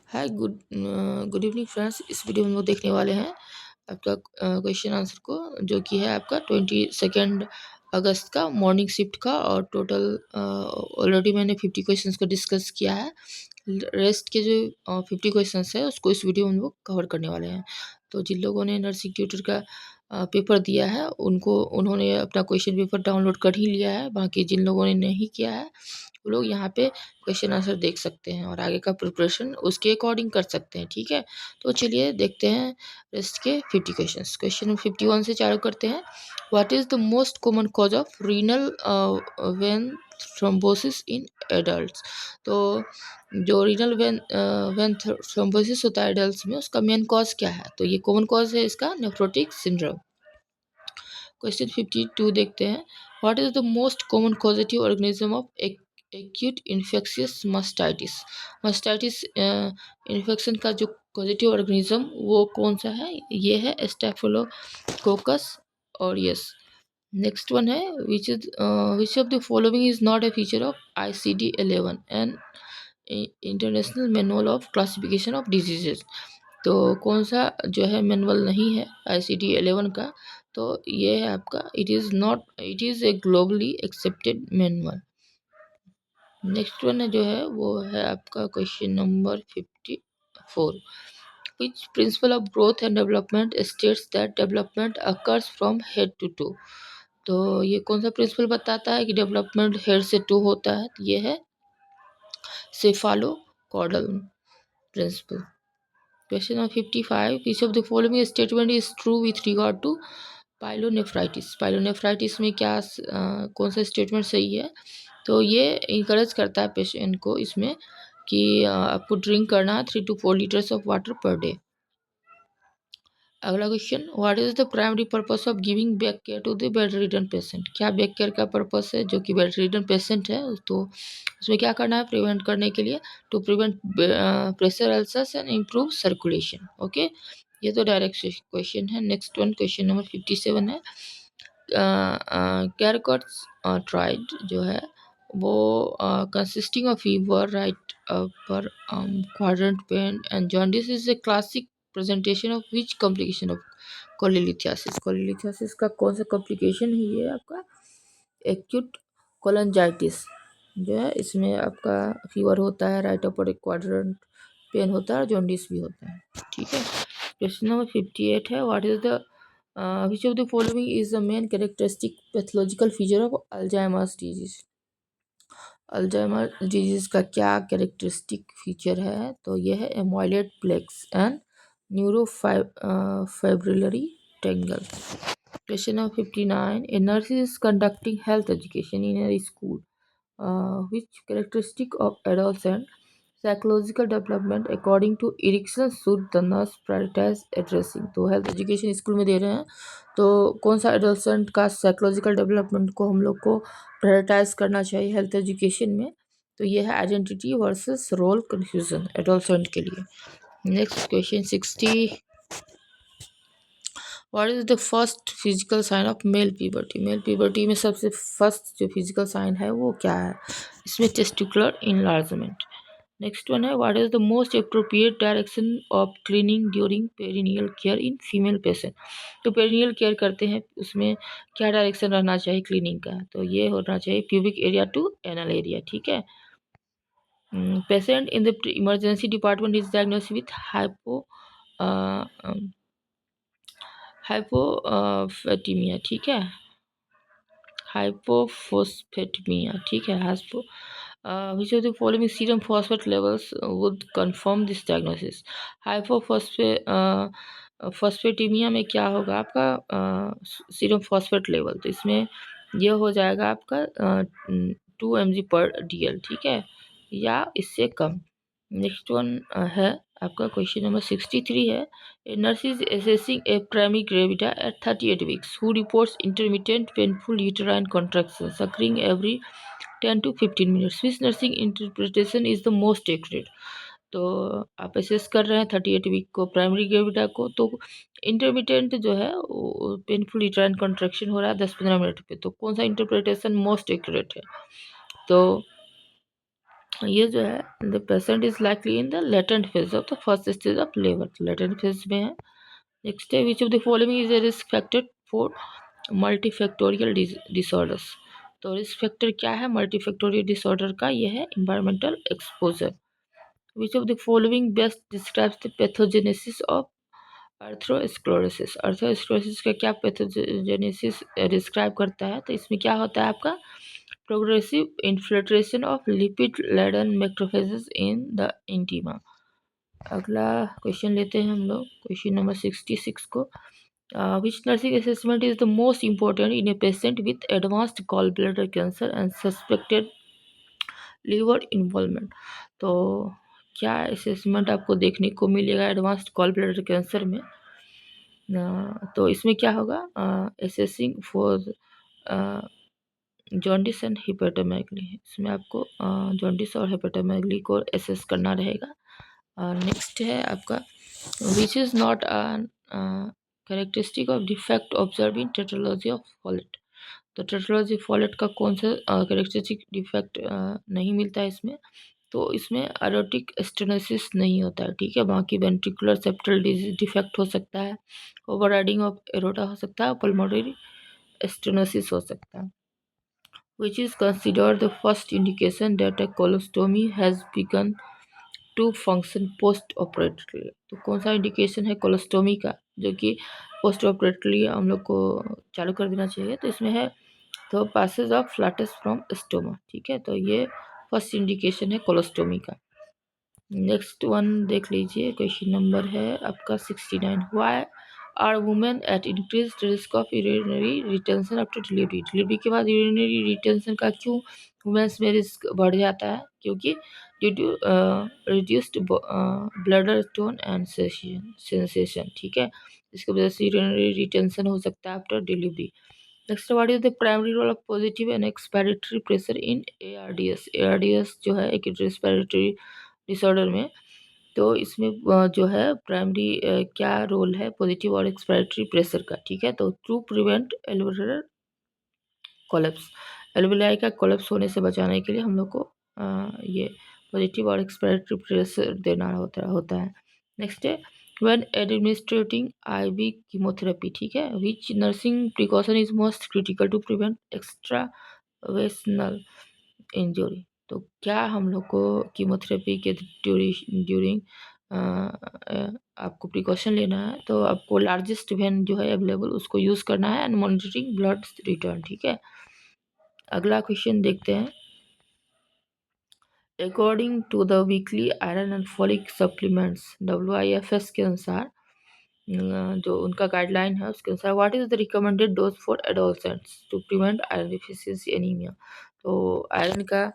Hi good evening friends. इस video में वो देखने वाले हैं आपका क्वेश्चन आंसर को, जो कि है आपका 22 अगस्त का मॉर्निंग शिफ्ट का। और टोटल ऑलरेडी मैंने 50 क्वेश्चंस को डिस्कस किया है। रेस्ट के जो 50 क्वेश्चंस है उसको इस वीडियो में हम लोग कवर करने वाले हैं। तो जिन लोगों ने नर्सिंग ट्यूटर का पेपर दिया है उन्होंने अपना क्वेश्चन पेपर डाउनलोड कर ही लिया है। बाकी जिन लोगों ने नहीं किया है वो लोग यहाँ पे क्वेश्चन आंसर देख सकते हैं और आगे का प्रिपरेशन उसके अकॉर्डिंग कर सकते हैं। ठीक है, तो चलिए देखते हैं रेस्ट के 50 क्वेश्चंस। क्वेश्चन 51 से चालू करते हैं। What is the most common cause of renal vein thrombosis in adults? तो जो रीनल वेन थ्रोम्बोसिस होता है एडल्ट्स में, उसका मेन कॉज क्या है? तो ये कॉमन कॉज है इसका नेफ्रोटिक सिंड्रोम। क्वेश्चन 52 देखते हैं। What is the most common causative organism of acute infectious mastitis? Mastitis infection का जो पॉजिटिव ऑर्गेनिज्म वो कौन सा है? ये है स्टेफिलोकोकस ऑरियस। नेक्स्ट वन है which of the following is not a feature of ICD-11 and international manual of classification of diseases? तो कौन सा जो है मैनुअल नहीं है ICD-11 का? तो ये है आपका it is a globally accepted manual. Next one है जो है वो है आपका question number 54। Which principle of growth and development states that development occurs from head to toe? तो ये कौन सा प्रिंसिपल बताता है कि डेवलपमेंट हेड से टू होता है? तो ये है cephalocaudal principle. Question number 55। Which of the following statement is true with regard to pyelonephritis? Pyelonephritis में क्या कौन सा स्टेटमेंट सही है? तो ये इंकरेज करता है पेशेंट को इसमें कि आपको ड्रिंक करना है 3 to 4 litres of water per day. अगला question. What is the primary purpose of giving back care to the bedridden patient? क्या बैक केयर का पर्पस है जो कि बेड रिडन पेशेंट है? तो उसमें क्या करना है प्रिवेंट करने के लिए? To prevent pressure ulcers and improve circulation. Okay, ये तो डायरेक्ट क्वेश्चन है। नेक्स्ट वन क्वेश्चन नंबर 57 है। कैरकॉट्स ट्राइड जो है वो consisting of fever, right upper quadrant pain and jaundice is a classic presentation of which complication of cholelithiasis? Cholelithiasis का कौन सा कॉम्प्लिकेशन है? ये आपका एक्यूट कोलंजाइटिस जो है, इसमें आपका फीवर होता है, राइट अपर क्वाड्रेंट पेन होता है और जॉन्डिस भी होता है। ठीक है, क्वेश्चन नंबर 58 है। What is the which of the following is the main characteristic pathological feature of Alzheimer's disease? Alzheimer disease का क्या कैरेक्टरिस्टिक फीचर है? तो यह है amyloid plaques and neurofibrillary tangle. Question number 59। A nurse is conducting health education in a school. Which characteristic of adults and psychological development according to Erickson should the nurse prioritize addressing? तो health education school में दे रहे हैं, तो कौन सा adolescent का psychological development को हम लोग को प्रायोरिटाइज करना चाहिए हेल्थ एजुकेशन में? तो ये है identity versus role confusion adolescent के लिए। Next question 60। What is the first physical sign of male puberty? Male puberty में सबसे फर्स्ट जो फिजिकल साइन है वो क्या है? इसमें टेस्टिकुलर इनलार्जमेंट। नेक्स्ट वन है what is the most appropriate direction of cleaning during perennial care in female patient? तो पेरिनियल केयर करते हैं उसमें क्या डायरेक्शन रहना चाहिए क्लीनिंग का? तो ये होना चाहिए pubic area to anal area. ठीक है, patient in the emergency department is diagnosed with hypophosphatemia. ठीक है, हाइपोफोस्फेटमिया। ठीक है, hypo which of the following serum phosphate levels would confirm this diagnosis? हाइपोफोस्फेटीमिया में क्या होगा आपका सीरम फॉस्फेट लेवल? तो इसमें यह हो जाएगा आपका 2 mg/dl। ठीक है, या इससे कम। नेक्स्ट वन है आपका क्वेश्चन नंबर 63 है। A nurse is assessing a primary gravida at 38 weeks who reports intermittent painful uterine contractions occurring every 10 to 15 minutes. Which nursing interpretation is the most accurate? तो आप assess कर रहे हैं 38 week को primary gravida को, तो intermittent जो है पेनफुल यूट्राइन कॉन्ट्रैक्शन हो रहा है 10-15 मिनट पे, तो कौन सा इंटरप्रिटेशन मोस्ट एक्यूरेट है? तो ये जो है the patient is likely in the latent phase of the first stage of labour, latent phase में है। नेक्स्ट है which of the following is a risk factor for multifactorial disorders. तो risk factor क्या है मल्टीफैक्टोरियल डिसऑर्डर का? ये है environmental exposure. Which of the following best describes the pathogenesis of atherosclerosis. Atherosclerosis का क्या पैथोजेनेसिस डिस्क्राइब करता है? तो इसमें क्या होता है आपका progressive infiltration of lipid laden macrophages in the intima. अगला क्वेश्चन लेते हैं हम लोग, क्वेश्चन नंबर 66 को। Which nursing assessment is the most important in a patient with advanced gall bladder cancer and suspected liver involvement. तो क्या assessment आपको देखने को मिलेगा एडवांस्ड गॉल ब्लैडर कैंसर में? तो इसमें क्या होगा? Assessing for jaundice and hepatomegaly. इसमें आपको जॉन्डिस और हेपेटोमेगली को एसेस करना रहेगा। नेक्स्ट है आपका which is not characteristic of defect observe in tetralogy of Fallot. तो टेट्रोलॉजी फॉलेट का कौन सा कैरेक्टरिस्टिक डिफेक्ट नहीं मिलता है इसमें? तो इसमें एरोटिक स्टेनोसिस नहीं होता है, ठीक है। बाकी वेंट्रिकुलर सेप्टल डिफेक्ट हो सकता है, ओवरराइडिंग ऑफ एरोटा हो सकता है, पल्मोनरी स्टेनोसिस हो सकता है। Which is considered the first indication that a colostomy has begun to function post operatively। तो कौन सा इंडिकेशन है कोलोस्टोमी का जो कि पोस्ट ऑपरेटली हम लोग को चालू कर देना चाहिए? तो इसमें है तो passage of flatus from stoma, ठीक है। तो ये फर्स्ट इंडिकेशन है कोलोस्टोमी का। नेक्स्ट वन देख लीजिए, क्वेश्चन नंबर है आपका 69। Why are women at increase risk of urinary retention after delivery. Delivery के बाद यूरिनरी रिटेंशन का क्यों वुमेन्स में रिस्क बढ़ जाता है? क्योंकि due to reduced bladder tone and sensation, ठीक है। इसकी वजह से यूरिनरी रिटेंशन हो सकता है after delivery. Next what is the primary role of positive end expiratory pressure in ARDS. ARDS जो है एक रेस्पिरेटरी डिसऑर्डर में, तो इसमें जो है प्राइमरी क्या रोल है पॉजिटिव और एक्सपायरेटरी प्रेशर का, ठीक है। तो to prevent alveolar collapse, alveoli का कोलेप्स होने से बचाने के लिए हम लोग को ये पॉजिटिव और एक्सपायरेटरी प्रेशर देना होता है। नेक्स्ट है व्हेन एडमिनिस्ट्रेटिंग आईवी कीमोथेरेपी, ठीक है, which nursing precaution is most critical to prevent extravasation injury. तो क्या हम लोग को कीमोथेरेपी के ड्यूरिंग आपको प्रिकॉशन लेना है? तो आपको लार्जेस्ट वेन जो है अवेलेबल उसको यूज़ करना है एंड मॉनिटरिंग ब्लड रिटर्न, ठीक है। अगला क्वेश्चन देखते हैं। According to the weekly iron and folic supplements WIFS के अनुसार जो उनका गाइडलाइन है उसके अनुसार what is the recommended dose for adolescents to prevent iron deficiency anaemia. तो आयरन का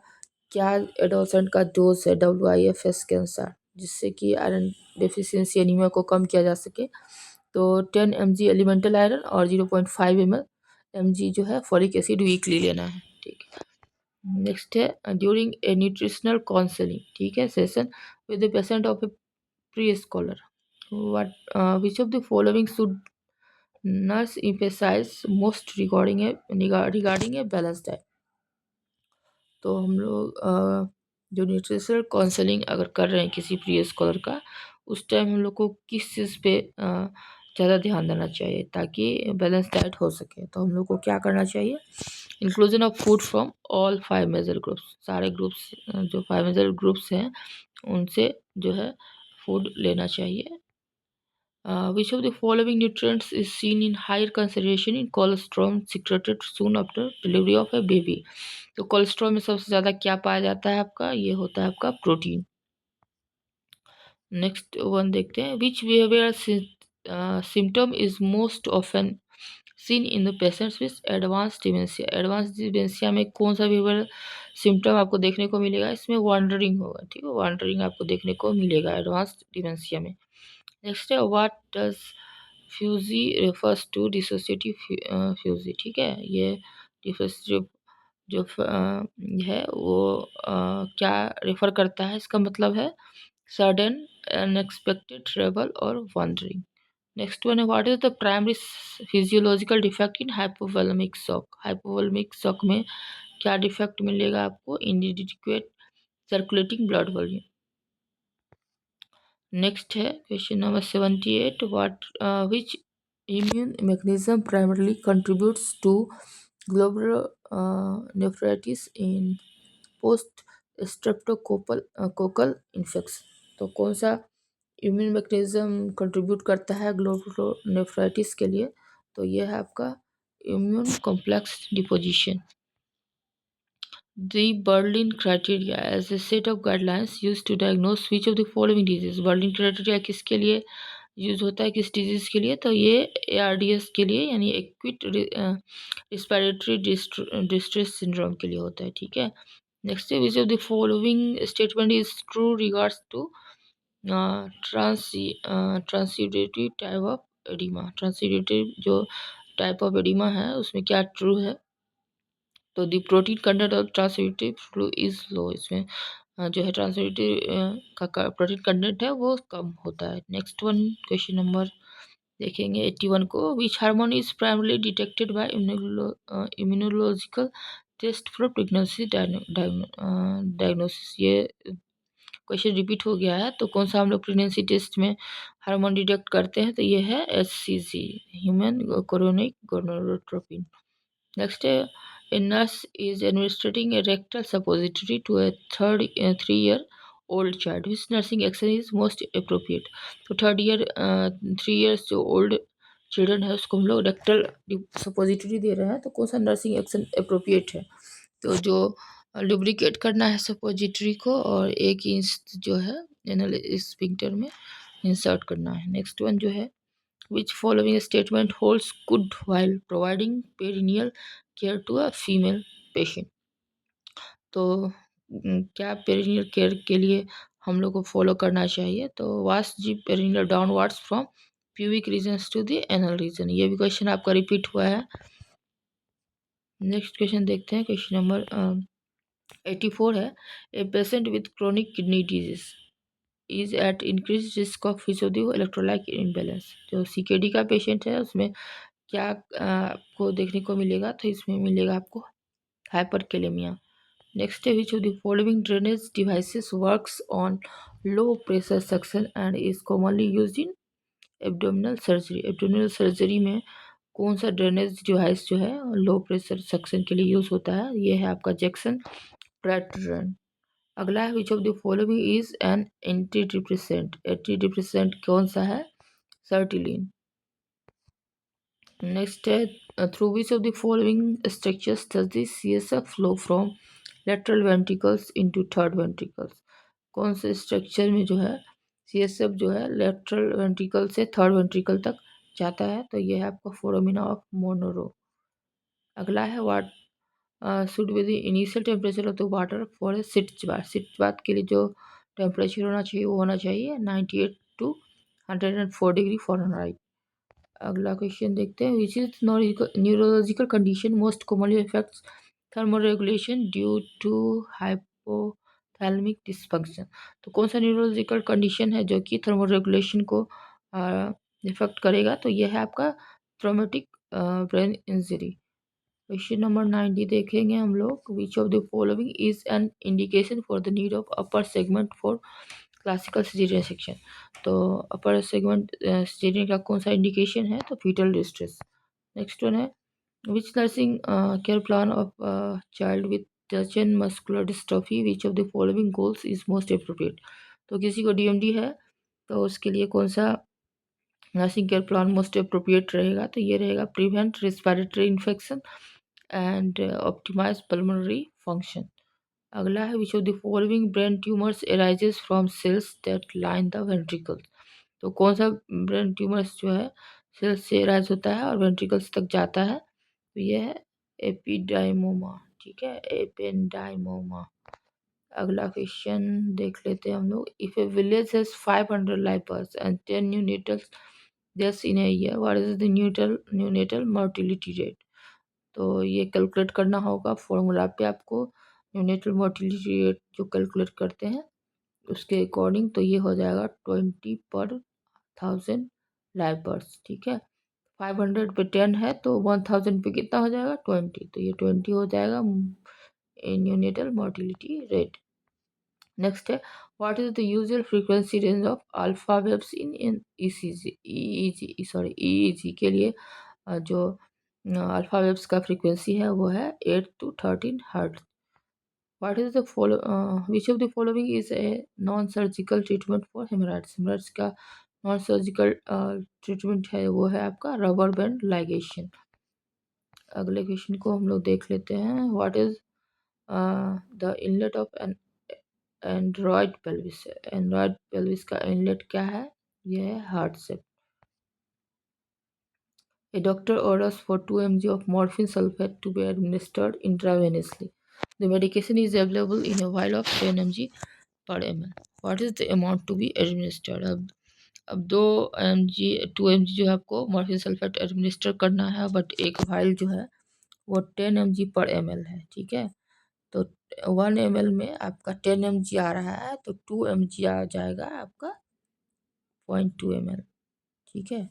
क्या एडोलसेंट का डोज है WIFS के अनुसार जिससे कि आयरन डिफिशियंसी एनीमिया को कम किया जा सके? तो 10 mg एलिमेंटल आयरन और 0.5 mg जो है फॉलिक एसिड वीकली लेना है, ठीक है। नेक्स्ट है ड्यूरिंग ए न्यूट्रिशनल काउंसलिंग, ठीक है, session with the patient of A pre scholar what which of the following should nurse emphasize most regarding a balance diet. तो हम लोग जो न्यूट्रिशनल काउंसलिंग अगर कर रहे हैं किसी प्री स्कॉलर का, उस टाइम हम लोग को किस चीज़ पे ज़्यादा ध्यान देना चाहिए ताकि बैलेंस डाइट हो सके? तो हम लोग को क्या करना चाहिए? Inclusion of food from all 5 major groups, सारे ग्रुप्स जो 5 मेजर ग्रुप्स हैं उनसे जो है फूड लेना चाहिए। Which of the following nutrients is seen in higher concentration in colostrum secreted soon after delivery of a baby? तो कोलेस्ट्रॉल में सबसे ज़्यादा क्या पाया जाता है आपका? ये होता है आपका प्रोटीन। नेक्स्ट वन देखते हैं which behaviour symptom is most often seen in the patients with advance dementia. Advance dementia में कौन सा बिहेवियर सिम्टम आपको देखने को मिलेगा? इसमें वांडरिंग होगा, ठीक है, वांडरिंग आपको देखने को मिलेगा एडवांस डिमेंशिया में। नेक्स्ट है what does fugue refers to dissociative fugue, ठीक है। ये डिसोसिएटिव जो है वो क्या रेफर करता है? इसका मतलब है सडन अनएक्सपेक्टेड ट्रेवल और वंडरिंग। नेक्स्ट वन है what is the primary physiological defect in hypovolemic shock. Hypovolemic shock में क्या डिफेक्ट मिलेगा आपको? Inadequate circulating blood volume. Next है question number 78, what which immune mechanism primarily contributes to global nephritis in post streptococcal infection। तो कौन सा immune mechanism contribute करता है ग्लोबल नेफ्राइटिस के लिए? तो ये है आपका immune complex deposition. The Berlin criteria as a set of guidelines used to diagnose which of the following disease। Berlin criteria किसके लिए यूज होता है, किस डिजीज के लिए? तो ये ARDS के लिए, यानी एक्विट रिस्पिरेटरी डिस्ट्रेस सिंड्रोम के लिए होता है, ठीक है। नेक्स्ट है which of the following statement is true regards to transudative type of oedema. Transudative जो टाइप ऑफ एडिमा है उसमें क्या ट्रू है? तो दी protein content of translative flu is low. इसमें जो है ट्रांसलेटिव का प्रोटीन कंटेंट है वो कम होता है। नेक्स्ट वन क्वेश्चन नंबर देखेंगे 81 को, which hormone is primarily detected by immunological test for pregnancy diagnosis. ये क्वेश्चन रिपीट हो गया है, तो कौन सा हम लोग प्रेगनेंसी टेस्ट में हार्मोन डिटेक्ट करते हैं? तो ये है HCG, human chorionic gonadotropin. Next, a nurse is administering a rectal suppository to a 3-year-old child. Which nursing action is most appropriate? तो 3 years जो ओल्ड चिल्ड्रन है उसको हम लोग रेक्टल सपोजिटरी दे रहे हैं, तो कौन सा नर्सिंग एक्शन अप्रोप्रिएट है? तो जो लुब्रिकेट करना है सपोजिटरी को और 1 इंच जो है एनल स्फिंक्टर में इंसर्ट करना है। नेक्स्ट वन जो है which following statement holds good while providing perineal care to a female patient। तो क्या पेरिनियल केयर के लिए हम लोग को फॉलो करना चाहिए? तो वाश जी perineal downwards from pubic regions to the anal region. ये भी क्वेश्चन आपका रिपीट हुआ है। नेक्स्ट क्वेश्चन देखते हैं, क्वेश्चन नंबर 84 है, a patient with chronic kidney disease is at increase risk of physio electrolyte imbalance. जो CKD का पेशेंट है उसमें क्या आपको देखने को मिलेगा? तो इसमें मिलेगा आपको हाइपरकेलेमिया। नेक्स्ट है which of the following drainage devices works on low pressure suction and is commonly used in abdominal surgery. Abdominal surgery में कौन सा ड्रेनेज डिवाइस जो है लो प्रेशर सक्शन के लिए यूज होता है? ये है आपका जैक्सन प्रेटरन। अगला है which of the following is an anti depressant. Anti depressant कौन सा है? सर्टिलिन। नेक्स्ट है through which of the following structures does the CSF flow from lateral ventricles into third ventricles. कौन से स्ट्रक्चर में जो है CSF जो है लेटरल वेंट्रिकल से थर्ड वेंट्रिकल तक जाता है? तो ये है आपका फोरामिना ऑफ मोनोरो। अगला है what should be the initial temperature of the water for a sitz bath. Sitz bath के लिए जो टेम्परेचर होना चाहिए वो होना चाहिए 98 to 104 डिग्री फ़ारेनहाइट। अगला क्वेश्चन देखते हैं, which is neurological condition most commonly affects thermoregulation due to hypothalamic dysfunction. तो कौन सा न्यूरोलॉजिकल कंडीशन है जो कि थर्मोरेगुलेशन को इफेक्ट करेगा? तो यह है आपका traumatic brain injury. Question number 90 देखेंगे हम लोग, विच of the following is an indication for the need of upper segment for classical caesarean section. तो अपर सेगमेंट सिजेरियन का कौन सा इंडिकेशन है? तो फीटल डिस्ट्रेस। नेक्स्ट वन है which nursing care plan of child with Duchenne muscular dystrophy which of the following goals is most appropriate. तो किसी को DMD है तो उसके लिए कौन सा nursing care plan most appropriate रहेगा? तो ये रहेगा prevent respiratory infection and optimise pulmonary function. अगला है which of the following brain tumours arises from cells that line the ventricles. तो कौन सा ब्रेन ट्यूमर्स जो है सेल्स से एराइज होता है और वेंट्रिकल्स तक जाता है? तो ये है एपिडाइमोमा, ठीक है, एपेंडाइमोमा। अगला क्वेश्चन देख लेते हैं हम लोग, if a village has 500 live births and 10 neonatals deaths in a year, what is the neonatal mortality rate? तो ये कैलकुलेट करना होगा फॉर्मूला पे आपको। न्यूनेटल मोर्टिलिटी रेट जो कैलकुलेट करते हैं उसके अकॉर्डिंग, तो ये हो जाएगा 20/1000 लाइपर्स, ठीक है। 500 पे 10 है तो 1000 पे कितना हो जाएगा? 20। तो ये 20 हो जाएगा न्यूनेटल मोर्टिलिटी रेट। नेक्स्ट है, what is the usual frequency range of alpha waves in ECG EEG sorry EEG के लिए जो अल्फा वेव्स का फ्रीक्वेंसी है वो है 8 to 13 hertz. What is the follow which of the following is a non surgical treatment for haemorrhoids. Haemorrhoids का non surgical treatment है वो है आपका रबर बैंड लाइगेशन। अगले क्वेश्चन को हम लोग देख लेते हैं। What is the inlet of N Android pelvis. Android pelvis का इनलेट क्या है, ये है हार्ट से। A doctor orders for 2 mg of morphine sulfate to be administered intravenously. The medication is available in a vial of 10 mg per ml. What is the amount to be administered? अब 2 mg जो है आपको morphine sulphate administer करना है, but एक while जो है वो 10 mg पर ml है, ठीक है। तो 1 ml में आपका 10 mg आ रहा है, तो 2 mg आ जाएगा आपका 0.2 ml, ठीक है।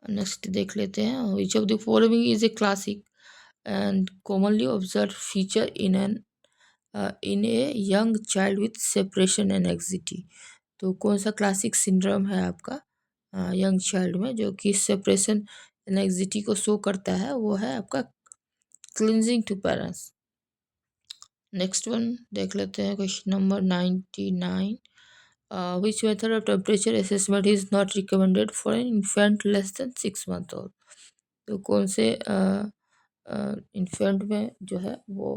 नेक्स्ट देख लेते हैं, विच of the following is a classic and commonly observe feature in a young child with separation and anxiety. तो कौन सा क्लासिक सिंड्रोम है आपका यंग चाइल्ड में जो कि सेपरेशन एंड एंग्जाइटी को शो करता है, वो है आपका clinging to parents. Next one देख लेते हैं, question number 99। Which method of temperature assessment is not recommended for an infant less than 6 month old। तो कौन से इन्फेंट में जो है वो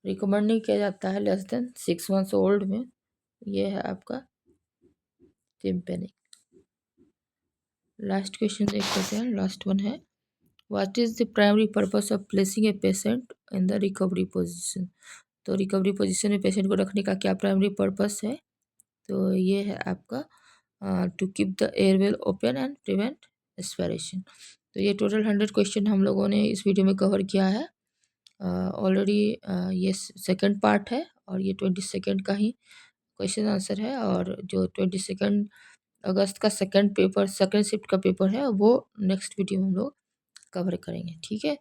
रिकमेंड नहीं किया जाता है लेस देन 6 मंथ्स ओल्ड में, ये है आपका टिम्पेनिक। लास्ट क्वेश्चन देख लेते हैं, लास्ट वन है, what is the primary purpose of placing a patient in the recovery position. तो रिकवरी पोजिशन में पेशेंट को रखने का क्या प्राइमरी पर्पस है, तो ये है आपका to keep the airway open and prevent aspiration. तो ये टोटल 100 क्वेश्चन हम लोगों ने इस वीडियो में कवर किया है ऑलरेडी। ये सेकंड पार्ट है और ये 22 का ही क्वेश्चन आंसर है, और जो 22 अगस्त का सेकंड शिफ्ट का पेपर है वो नेक्स्ट वीडियो में हम लोग कवर करेंगे, ठीक है।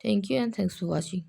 Thank you and thanks for watching.